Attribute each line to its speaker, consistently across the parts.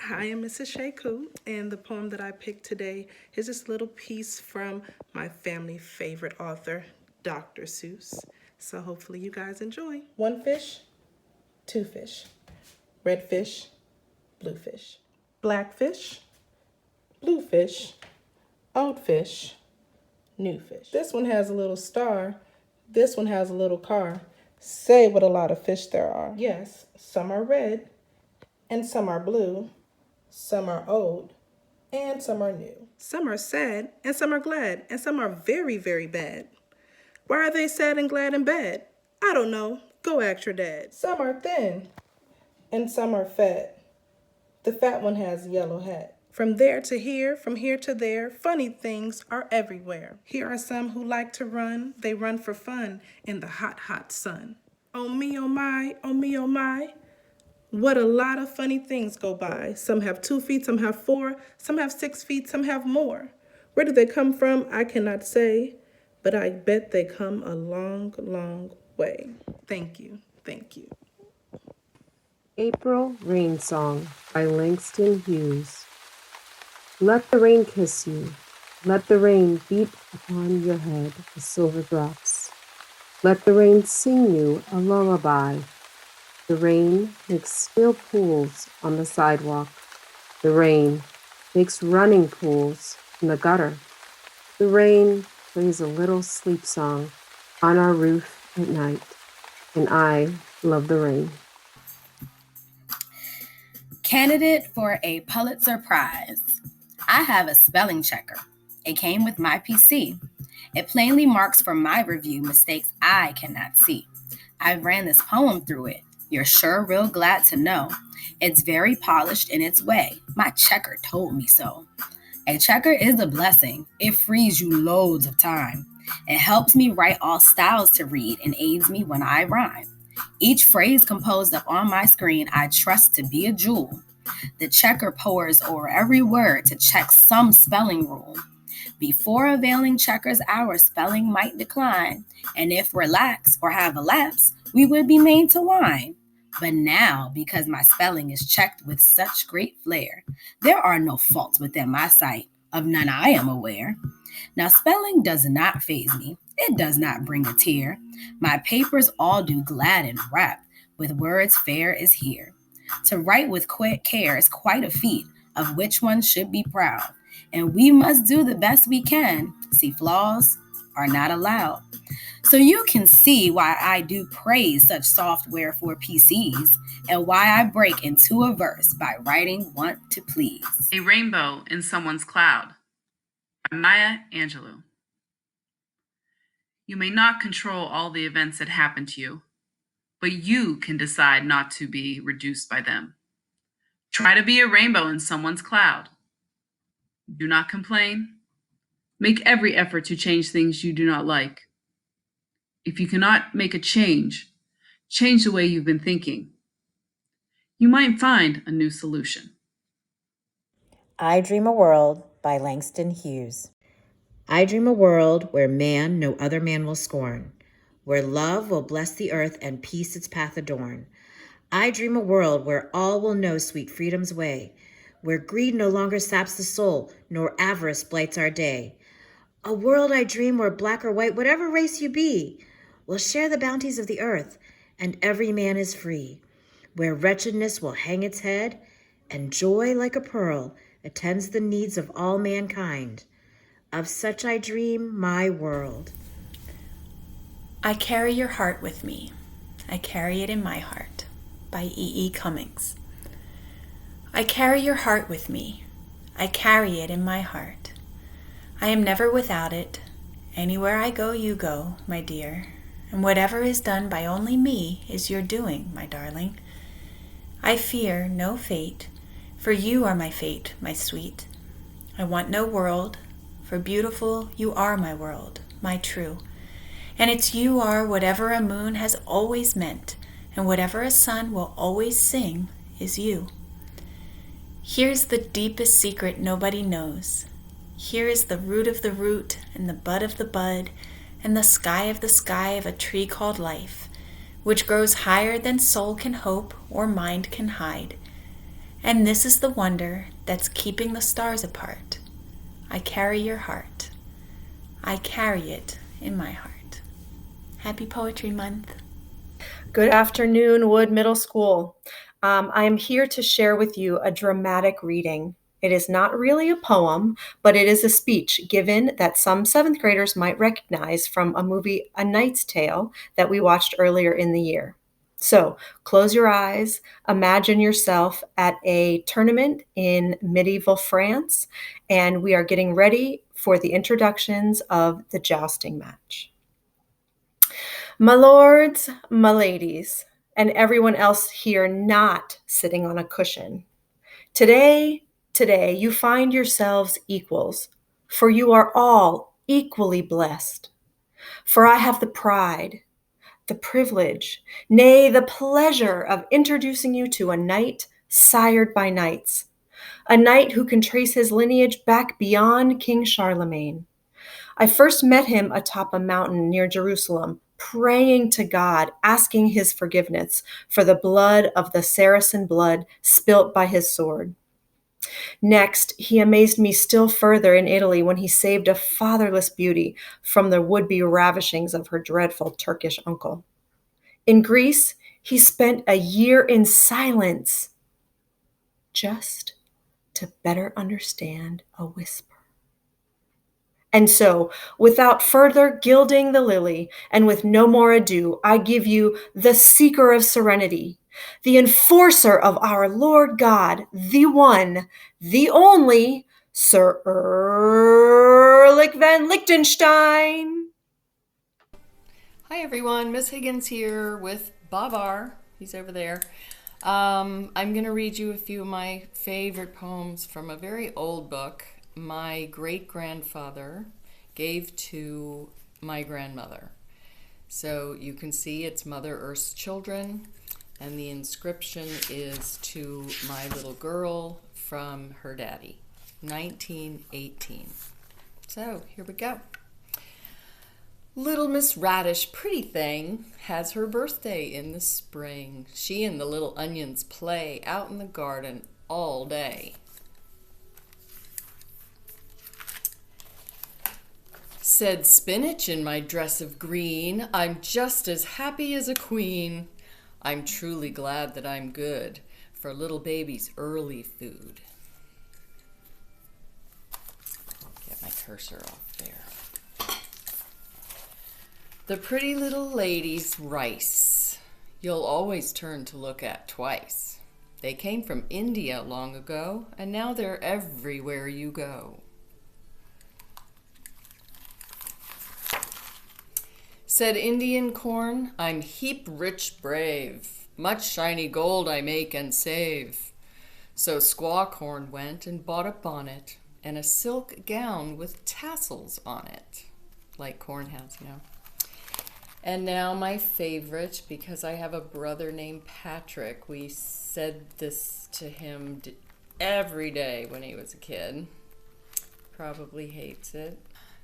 Speaker 1: I am Mrs. Sheku, and the poem that I picked today is this little piece from my family favorite author, Dr. Seuss. So hopefully you guys enjoy. One fish, two fish, red fish, blue fish, black fish, blue fish, old fish, new fish. This one has a little star. This one has a little car. Say what a lot of fish there are. Yes, some are red and some are blue. Some are old, and some are new. Some are sad, and some are glad, and some are very, very bad. Why are they sad and glad and bad? I don't know. Go ask your dad. Some are thin, and some are fat. The fat one has a yellow hat. From there to here, from here to there, funny things are everywhere. Here are some who like to run. They run for fun in the hot, hot sun. Oh me, oh my, oh me, oh my. What a lot of funny things go by. Some have 2 feet, some have 4, some have 6 feet, some have more. Where do they come from? I cannot say, but I bet they come a long, long way. Thank you. Thank you.
Speaker 2: April Rain Song by Langston Hughes. Let the rain kiss you. Let the rain beat upon your head with silver drops. Let the rain sing you a lullaby. The rain makes still pools on the sidewalk. The rain makes running pools in the gutter. The rain plays a little sleep song on our roof at night. And I love the rain.
Speaker 3: Candidate for a Pulitzer Prize. I have a spelling checker. It came with my PC. It plainly marks for my review mistakes I cannot see. I ran this poem through it. You're sure real glad to know. It's very polished in its way. My checker told me so. A checker is a blessing. It frees you loads of time. It helps me write all styles to read and aids me when I rhyme. Each phrase composed up on my screen I trust to be a jewel. The checker pores over every word to check some spelling rule. Before availing checkers, our spelling might decline, and if we're lax or have a lapse, we would be made to whine. But now, because my spelling is checked with such great flair, there are no faults within my sight, of none I am aware. Now, spelling does not faze me. It does not bring a tear. My papers all do glad and rap, with words fair is here. To write with care is quite a feat, of which one should be proud. And we must do the best we can. See, flaws are not allowed. So you can see why I do praise such software for PCs and why I break into a verse by writing want to please.
Speaker 4: A Rainbow in Someone's Cloud by Maya Angelou. You may not control all the events that happen to you, but you can decide not to be reduced by them. Try to be a rainbow in someone's cloud. Do not complain. Make every effort to change things you do not like. If you cannot make a change the way you've been thinking. You might find a new solution.
Speaker 5: I Dream a World by Langston Hughes. I dream a world where man no other man will scorn, where love will bless the earth and peace its path adorn. I dream a world where all will know sweet freedom's way, where greed no longer saps the soul, nor avarice blights our day. A world I dream where black or white, whatever race you be, will share the bounties of the earth, and every man is free, where wretchedness will hang its head, and joy like a pearl attends the needs of all mankind. Of such I dream my world.
Speaker 6: I carry your heart with me. I carry it in my heart by E. Cummings. I carry your heart with me. I carry it in my heart. I am never without it. Anywhere I go, you go, my dear. And whatever is done by only me is your doing, my darling. I fear no fate, for you are my fate, my sweet. I want no world, for beautiful you are my world, my true. And it's you are whatever a moon has always meant, and whatever a sun will always sing is you. Here's the deepest secret nobody knows. Here is the root of the root, and the bud of the bud, and the sky of a tree called life, which grows higher than soul can hope or mind can hide. And this is the wonder that's keeping the stars apart. I carry your heart. I carry it in my heart. Happy Poetry Month.
Speaker 7: Good afternoon, Wood Middle School. I am here to share with you a dramatic reading. It is not really a poem, but it is a speech given that some seventh graders might recognize from a movie, A Knight's Tale, that we watched earlier in the year. So close your eyes, imagine yourself at a tournament in medieval France, and we are getting ready for the introductions of the jousting match. My lords, my ladies, and everyone else here not sitting on a cushion. Today, you find yourselves equals, for you are all equally blessed. For I have the pride, the privilege, nay, the pleasure of introducing you to a knight sired by knights, a knight who can trace his lineage back beyond King Charlemagne. I first met him atop a mountain near Jerusalem, praying to God, asking his forgiveness for the blood of the Saracen blood spilt by his sword. Next, he amazed me still further in Italy when he saved a fatherless beauty from the would-be ravishings of her dreadful Turkish uncle. In Greece, he spent a year in silence, just to better understand a whisper. And so, without further gilding the lily, and with no more ado, I give you the seeker of serenity, the enforcer of our Lord God, the one, the only, Sir Erlich van Liechtenstein.
Speaker 8: Hi everyone, Miss Higgins here with Bob R. He's over there. I'm going to read you a few of my favorite poems from a very old book my great-grandfather gave to my grandmother. So you can see it's Mother Earth's Children, and the inscription is to my little girl from her daddy, 1918. So here we go. Little Miss Radish, pretty thing, has her birthday in the spring. She and the little onions play out in the garden all day. Said spinach in my dress of green, I'm just as happy as a queen. I'm truly glad that I'm good for little baby's early food. Get my cursor off there. The pretty little lady's rice, you'll always turn to look at twice. They came from India long ago, and now they're everywhere you go. Said Indian corn, I'm heap rich brave, much shiny gold I make and save. So squaw corn went and bought a bonnet and a silk gown with tassels on it, like corn has, you know. And now my favorite, because I have a brother named Patrick. We said this to him every day when he was a kid. Probably hates it.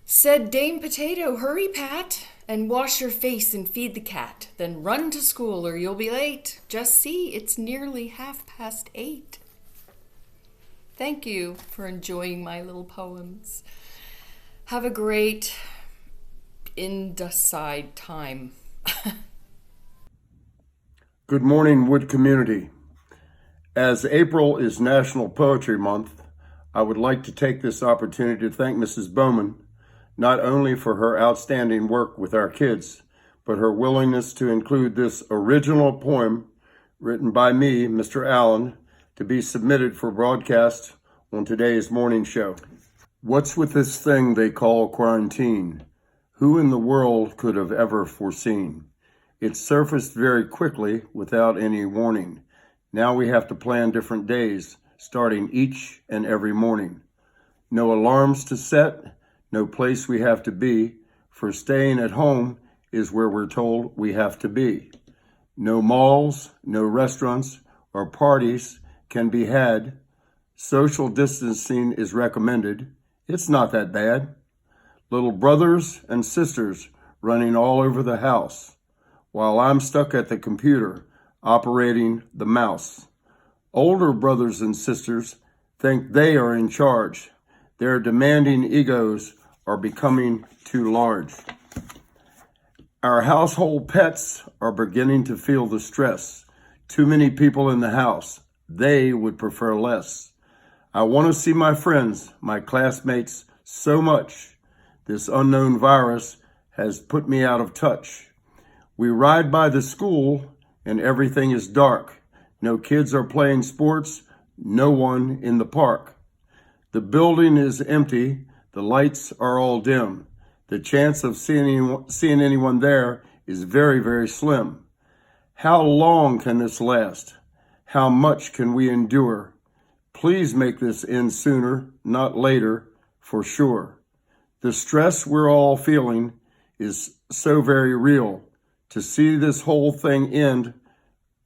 Speaker 8: Said Dame Potato, hurry, Pat, and wash your face and feed the cat. Then run to school or you'll be late. Just see, it's nearly 8:30. Thank you for enjoying my little poems. Have a great indecide time.
Speaker 9: Good morning, Wood community. As April is National Poetry Month, I would like to take this opportunity to thank Mrs. Bowman, not only for her outstanding work with our kids, but her willingness to include this original poem written by me, Mr. Allen, to be submitted for broadcast on today's morning show. What's with this thing they call quarantine? Who in the world could have ever foreseen? It surfaced very quickly without any warning. Now we have to plan different days, starting each and every morning. No alarms to set, no place we have to be, for staying at home is where we're told we have to be. No malls, no restaurants or parties can be had. Social distancing is recommended. It's not that bad. Little brothers and sisters running all over the house, while I'm stuck at the computer operating the mouse. Older brothers and sisters think they are in charge. Their demanding egos are becoming too large. Our household pets are beginning to feel the stress. Too many people in the house. They would prefer less. I want to see my friends, my classmates, so much. This unknown virus has put me out of touch. We ride by the school and everything is dark. No kids are playing sports, no one in the park. The building is empty, the lights are all dim. The chance of seeing anyone there is very, very slim. How long can this last? How much can we endure? Please make this end sooner, not later, for sure. The stress we're all feeling is so very real. To see this whole thing end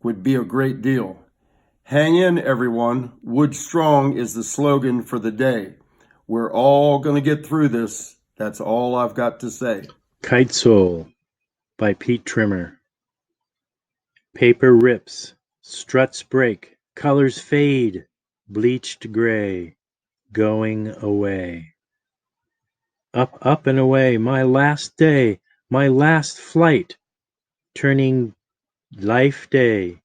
Speaker 9: would be a great deal. Hang in, everyone. Wood Strong is the slogan for the day. We're all going to get through this. That's all I've got to say.
Speaker 10: Kite Soul by Pete Trimmer. Paper rips, struts break, colors fade, bleached gray, going away. Up, up and away, my last day, my last flight, turning life day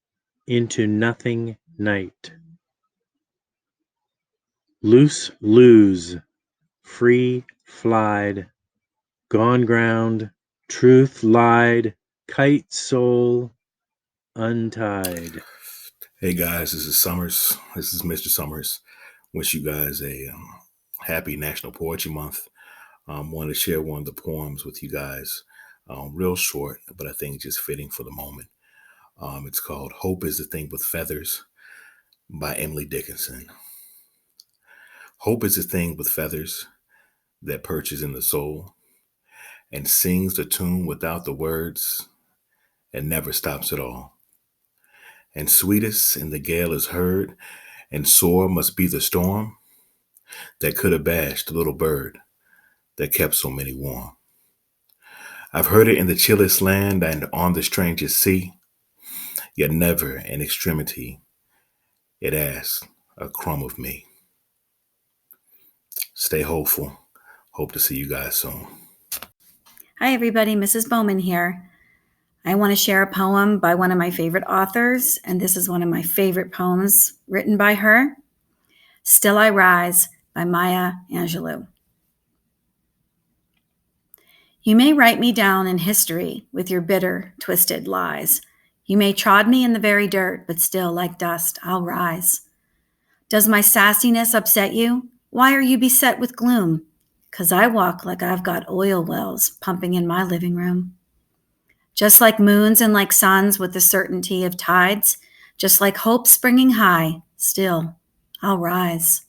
Speaker 10: into nothing night. Loose lose, free flied, gone ground, truth lied, kite soul untied.
Speaker 11: Hey guys, this is Summers. This is Mr. Summers. Wish you guys a happy National Poetry Month. Wanted to share one of the poems with you guys. Real short, but I think just fitting for the moment. It's called Hope is the Thing with Feathers by Emily Dickinson. Hope is the thing with feathers that perches in the soul and sings the tune without the words and never stops at all. And sweetest in the gale is heard, and sore must be the storm that could have bashed the little bird that kept so many warm. I've heard it in the chillest land and on the strangest sea, yet never in extremity it asked a crumb of me. Stay hopeful. Hope to see you guys soon.
Speaker 12: Hi everybody, Mrs. Bowman here. I want to share a poem by one of my favorite authors, and this is one of my favorite poems written by her. Still I Rise by Maya Angelou. You may write me down in history with your bitter, twisted lies. You may trod me in the very dirt, but still, like dust, I'll rise. Does my sassiness upset you? Why are you beset with gloom? 'Cause I walk like I've got oil wells pumping in my living room. Just like moons and like suns with the certainty of tides, just like hope springing high, still, I'll rise.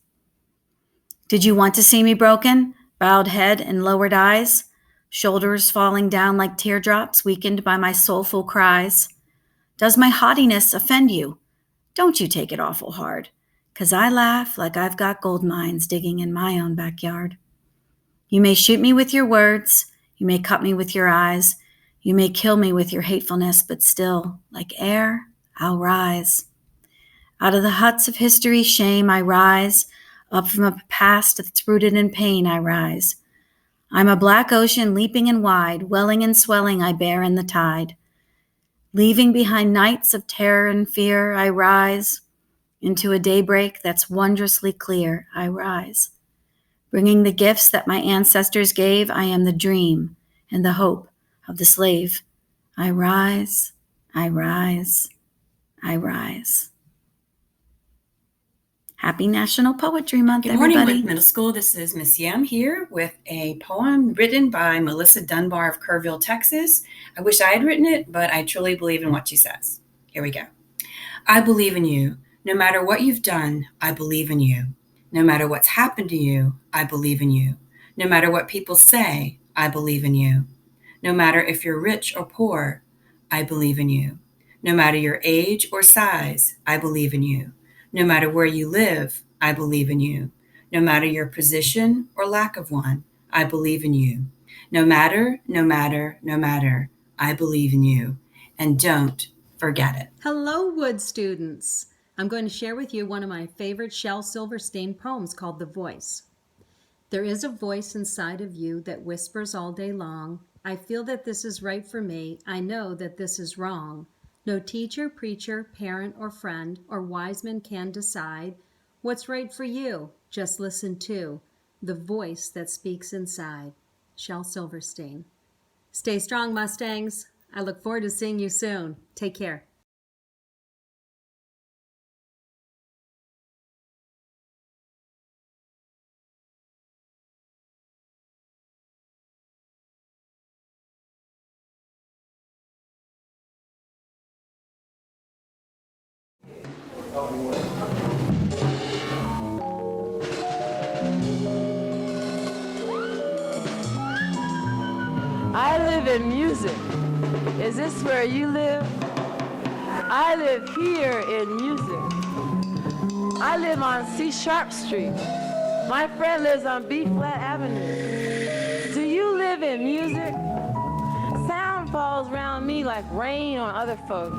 Speaker 12: Did you want to see me broken, bowed head and lowered eyes, shoulders falling down like teardrops weakened by my soulful cries? Does my haughtiness offend you? Don't you take it awful hard, 'cause I laugh like I've got gold mines digging in my own backyard. You may shoot me with your words, you may cut me with your eyes, you may kill me with your hatefulness, but still, like air, I'll rise. Out of the huts of history's shame I rise, up from a past that's rooted in pain I rise. I'm a black ocean leaping and wide, welling and swelling I bear in the tide. Leaving behind nights of terror and fear, I rise. Into a daybreak that's wondrously clear, I rise. Bringing the gifts that my ancestors gave, I am the dream and the hope of the slave. I rise, I rise, I rise. Happy National Poetry Month, everybody.
Speaker 13: Good morning, Wood Middle School. This is Miss Yem here with a poem written by Melissa Dunbar of Kerrville, Texas. I wish I had written it, but I truly believe in what she says. Here we go. I believe in you. No matter what you've done, I believe in you. No matter what's happened to you, I believe in you. No matter what people say, I believe in you. No matter if you're rich or poor, I believe in you. No matter your age or size, I believe in you. No matter where you live, I believe in you. No matter your position or lack of one, I believe in you. No matter, I believe in you. And don't forget it.
Speaker 14: Hello, Wood students. I'm going to share with you one of my favorite Shel Silverstein poems called The Voice. There is a voice inside of you that whispers all day long. I feel that this is right for me. I know that this is wrong. No teacher, preacher, parent, or friend, or Wiseman can decide what's right for you. Just listen to the voice that speaks inside. Shel Silverstein. Stay strong, Mustangs. I look forward to seeing you soon. Take care.
Speaker 15: I live in music. Is this where you live? I live here in music. I live on C Sharp Street. My friend lives on B Flat Avenue. Do you live in music? Sound falls around me like rain on other folks.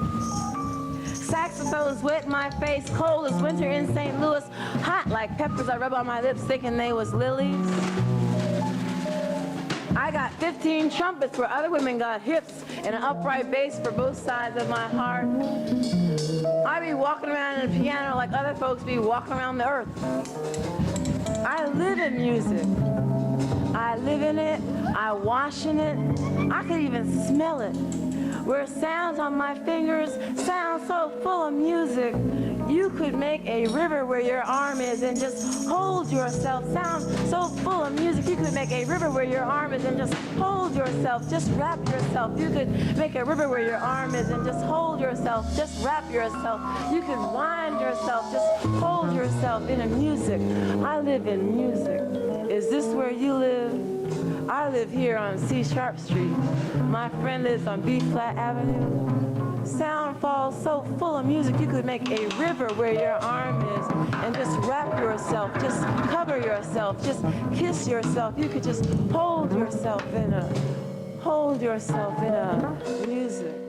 Speaker 15: Saxophones wet my face, cold as winter in St. Louis, hot like peppers I rub on my lips thinking they was lilies. I got 15 trumpets where other women got hips and an upright bass for both sides of my heart. I be walking around in a piano like other folks be walking around the earth. I live in music. I live in it, I wash in it, I could even smell it. Where sounds on my fingers sound so full of music. You could make a river where your arm is and just hold yourself. Sound so full of music. You could make a river where your arm is and just hold yourself. Just wrap yourself. You could make a river where your arm is and just hold yourself. Just wrap yourself. You could wind yourself. Just hold yourself in a music. I live in music. Is this where you live? I live here on C Sharp Street. My friend lives on B Flat Avenue. Sound falls so full of music you could make a river where your arm is and just wrap yourself, just cover yourself, just kiss yourself. You could just hold yourself in a music.